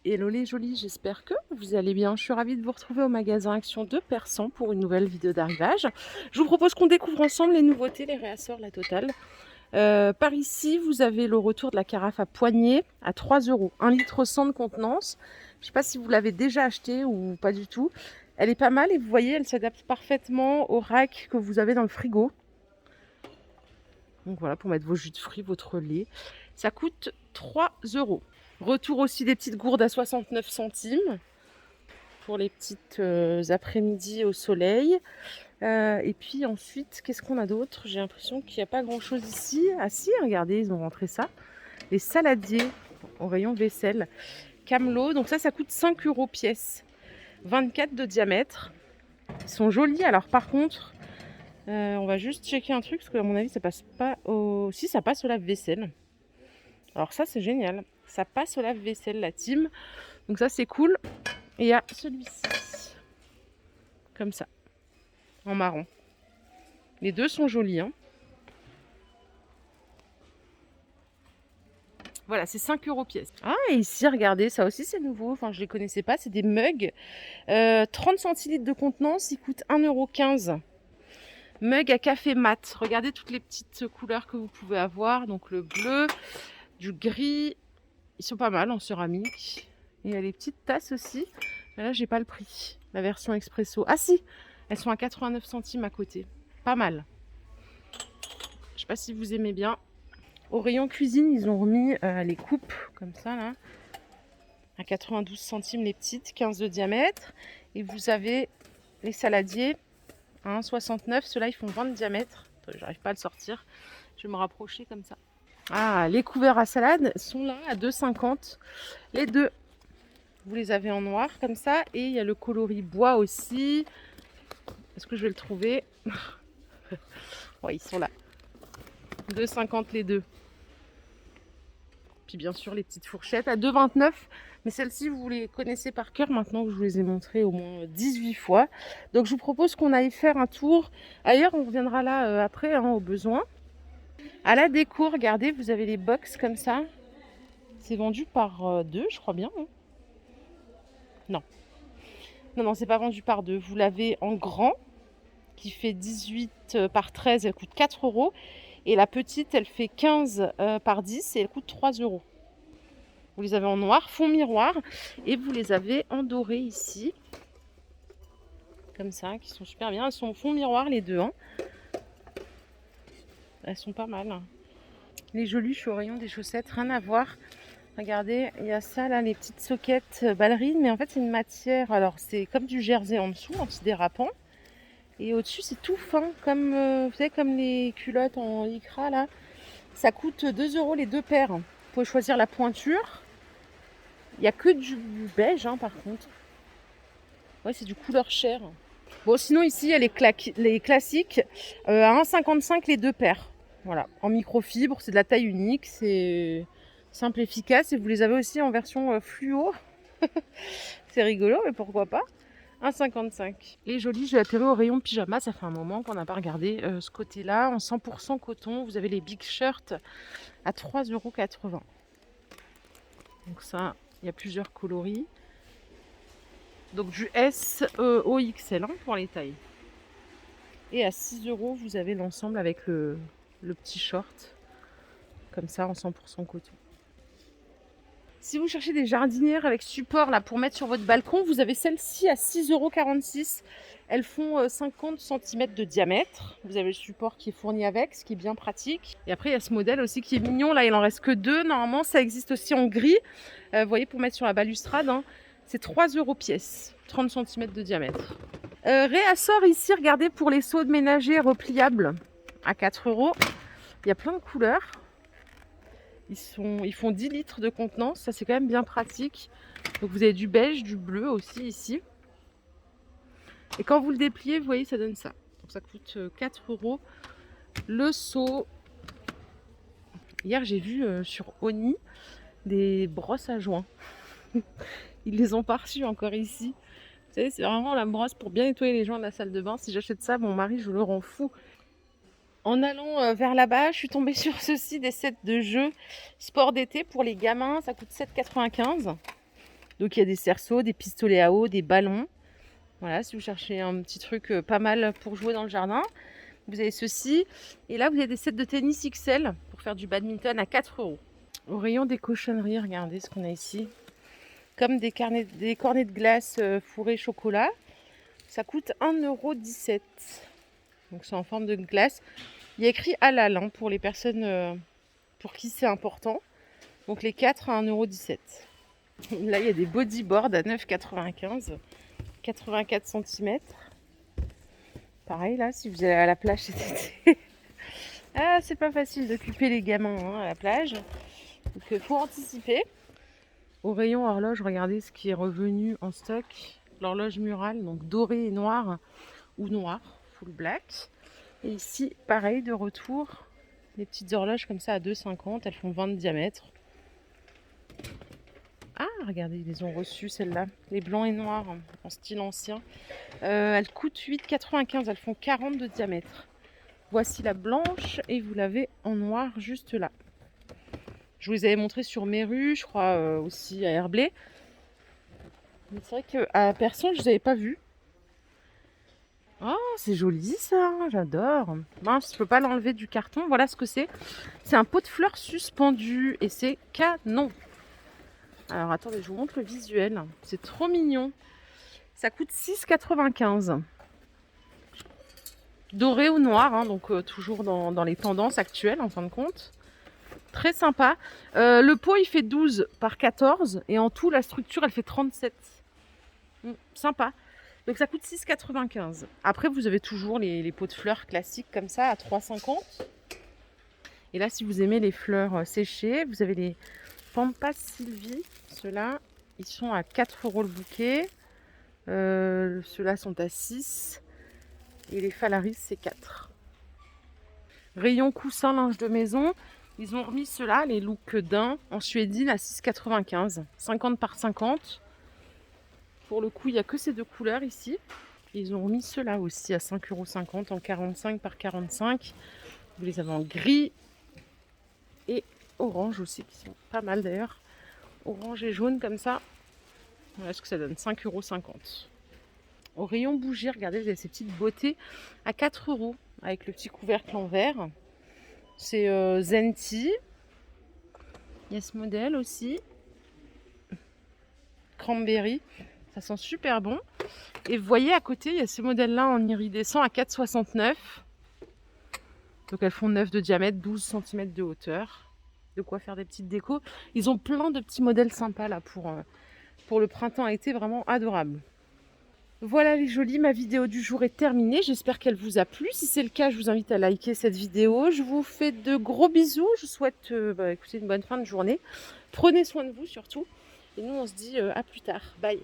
Hello les jolis, j'espère que vous allez bien. Je suis ravie de vous retrouver au magasin Action de Persan pour une nouvelle vidéo d'arrivage. Je vous propose qu'on découvre ensemble les nouveautés, les réassorts, la totale. Par ici, vous avez le retour de la carafe à poignée à 3 euros, 1 litre 100 de contenance. Je ne sais pas si vous l'avez déjà acheté ou pas du tout. Elle est pas mal et vous voyez, elle s'adapte parfaitement au rack que vous avez dans le frigo. Donc voilà, pour mettre vos jus de fruits, votre lait. Ça coûte 3 euros. Retour aussi des petites gourdes à 69 centimes pour les petites après-midi au soleil. Et puis ensuite, qu'est-ce qu'on a d'autre? J'ai l'impression qu'il n'y a pas grand-chose ici. Ah si, regardez, ils ont rentré ça. Les saladiers au rayon vaisselle. Camelot, donc ça coûte 5 euros pièce. 24 de diamètre. Ils sont jolis. Alors par contre, on va juste checker un truc parce qu'à mon avis, ça passe pas au... Si, ça passe au lave-vaisselle. Alors ça, c'est génial. Ça passe au lave-vaisselle, la team. Donc ça, c'est cool. Et il y a celui-ci. Comme ça. En marron. Les deux sont jolis. Hein. Voilà, c'est 5 euros pièce. Ah, et ici, regardez, ça aussi, c'est nouveau. Enfin, je ne les connaissais pas. C'est des mugs. 30 centilitres de contenance. Ils coûtent 1,15 €. Mug à café mat. Regardez toutes les petites couleurs que vous pouvez avoir. Donc, le bleu, du gris. Ils sont pas mal en céramique. Et il y a les petites tasses aussi. Mais là, j'ai pas le prix. La version expresso. Ah si, elles sont à 89 centimes à côté. Pas mal. Je sais pas si vous aimez bien. Au rayon cuisine, ils ont remis les coupes comme ça là. À 92 centimes les petites, 15 de diamètre. Et vous avez les saladiers à 1,69. Ceux-là, ils font 20 de diamètre. J'arrive pas à le sortir. Je vais me rapprocher comme ça. Ah, les couverts à salade sont là à 2,50. Les deux. Vous les avez en noir comme ça. Et il y a le coloris bois aussi. Est-ce que je vais le trouver? Oui, ils sont là. 2,50 les deux. Puis bien sûr les petites fourchettes à 2,29. Mais celles-ci, vous les connaissez par cœur maintenant que je vous les ai montrées au moins 18 fois. Donc je vous propose qu'on aille faire un tour. Ailleurs, on reviendra là après, au besoin. À la déco, regardez, vous avez les box comme ça. C'est vendu par deux, je crois bien. Hein. Non. Non, c'est pas vendu par deux. Vous l'avez en grand, qui fait 18 par 13, elle coûte 4 euros. Et la petite, elle fait 15 par 10 et elle coûte 3 euros. Vous les avez en noir, fond miroir. Et vous les avez en doré ici. Comme ça, qui sont super bien. Elles sont au fond miroir les deux. Hein. Elles sont pas mal. Les jolies, je suis au rayon des chaussettes, rien à voir. Regardez, il y a ça là, les petites soquettes ballerines. Mais en fait, c'est une matière. Alors, c'est comme du jersey en dessous, antidérapant. Et au-dessus, c'est tout fin, comme, vous savez, comme les culottes en lycra là. Ça coûte 2 euros les deux paires. Vous pouvez choisir la pointure. Il n'y a que du beige, hein, par contre. Ouais, c'est du couleur chair. Bon, sinon, ici, il y a les classiques à 1,55 les deux paires. Voilà, en microfibre, c'est de la taille unique, c'est simple, efficace. Et vous les avez aussi en version fluo. C'est rigolo, mais pourquoi pas. 1,55. Les jolis, j'ai atterri au rayon pyjama. Ça fait un moment qu'on n'a pas regardé ce côté-là. En 100% coton, vous avez les big shirts à 3,80 €. Donc ça, il y a plusieurs coloris. Donc du S au XL hein, pour les tailles. Et à 6 euros, vous avez l'ensemble avec le petit short. Comme ça, en 100% coton. Si vous cherchez des jardinières avec support là, pour mettre sur votre balcon, vous avez celle-ci à 6,46 €. Elles font 50 cm de diamètre. Vous avez le support qui est fourni avec, ce qui est bien pratique. Et après, il y a ce modèle aussi qui est mignon. Là, il en reste que deux. Normalement, ça existe aussi en gris. Vous voyez, pour mettre sur la balustrade, hein, c'est 3 € pièce. 30 cm de diamètre. Réassort ici, regardez, pour les seaux de ménager repliables à 4 €. Il y a plein de couleurs. Ils font 10 litres de contenance, ça c'est quand même bien pratique. Donc vous avez du beige, du bleu aussi ici. Et quand vous le dépliez, vous voyez, ça donne ça. Donc ça coûte 4 € le seau. Hier j'ai vu sur Oni des brosses à joints. Ils les ont pas reçues encore ici. Vous savez, c'est vraiment la brosse pour bien nettoyer les joints de la salle de bain. Si j'achète ça, mon mari, je le rends fou. En allant vers là-bas, je suis tombée sur ceci, des sets de jeux sport d'été pour les gamins. Ça coûte 7,95 €. Donc il y a des cerceaux, des pistolets à eau, des ballons. Voilà, si vous cherchez un petit truc pas mal pour jouer dans le jardin, vous avez ceci. Et là, vous avez des sets de tennis XL pour faire du badminton à 4 euros. Au rayon des cochonneries, regardez ce qu'on a ici. Comme des cornets de glace fourrés chocolat. Ça coûte 1,17 €. Donc c'est en forme de glace. Il y a écrit halal hein, pour les personnes pour qui c'est important. Donc les 4 à 1,17 €. Là, il y a des bodyboards à 9,95 €. 84 cm. Pareil là, si vous allez à la plage cet été. Ah, c'est pas facile d'occuper les gamins hein, à la plage. Donc il faut anticiper. Au rayon horloge, regardez ce qui est revenu en stock. L'horloge murale, donc dorée et noire ou noire, full black. Et ici, pareil, de retour, des petites horloges comme ça à 2,50 €. Elles font 20 de diamètre. Ah, regardez, ils les ont reçues celles-là. Les blancs et noirs en style ancien. Elles coûtent 8,95 €. Elles font 40 de diamètre. Voici la blanche et vous l'avez en noir juste là. Je vous les avais montré sur Meru, je crois aussi à Herblay. Mais c'est vrai qu'à personne, je ne les avais pas vus. Oh, c'est joli ça, j'adore. Mince, je peux pas l'enlever du carton. Voilà ce que c'est. C'est un pot de fleurs suspendu et c'est canon. Alors attendez, je vous montre le visuel. C'est trop mignon. Ça coûte 6,95 €. Doré ou noir, hein, donc toujours dans les tendances actuelles en fin de compte. Très sympa. Le pot il fait 12 par 14 et en tout la structure elle fait 37. Sympa. Donc ça coûte 6,95 €. Après vous avez toujours les pots de fleurs classiques comme ça à 3,50 €. Et là si vous aimez les fleurs séchées, vous avez les Pampas Sylvie. Ceux-là ils sont à 4 € le bouquet. Ceux-là sont à 6 et les Phalaris c'est 4. Rayon coussin linge de maison. Ils ont remis ceux-là, les looks d'un en suédine à 6,95 €. 50 par 50. Pour le coup, il n'y a que ces deux couleurs ici. Ils ont remis ceux-là aussi à 5,50 € en 45 par 45. Vous les avez en gris et orange aussi, qui sont pas mal d'ailleurs. Orange et jaune comme ça. Voilà ce que ça donne, 5,50 €. Au rayon bougie, regardez, vous avez ces petites beautés à 4 € avec le petit couvercle en verre. C'est Zenti. Il y a ce modèle aussi. Cranberry. Ça sent super bon. Et vous voyez à côté, il y a ce modèle-là en iridescent à 4,69 €. Donc elles font 9 de diamètre, 12 cm de hauteur. De quoi faire des petites décos. Ils ont plein de petits modèles sympas là pour le printemps-été, vraiment adorable. Voilà les jolis, ma vidéo du jour est terminée. J'espère qu'elle vous a plu. Si c'est le cas, je vous invite à liker cette vidéo. Je vous fais de gros bisous. Je vous souhaite écoutez, une bonne fin de journée. Prenez soin de vous surtout. Et nous, on se dit à plus tard. Bye.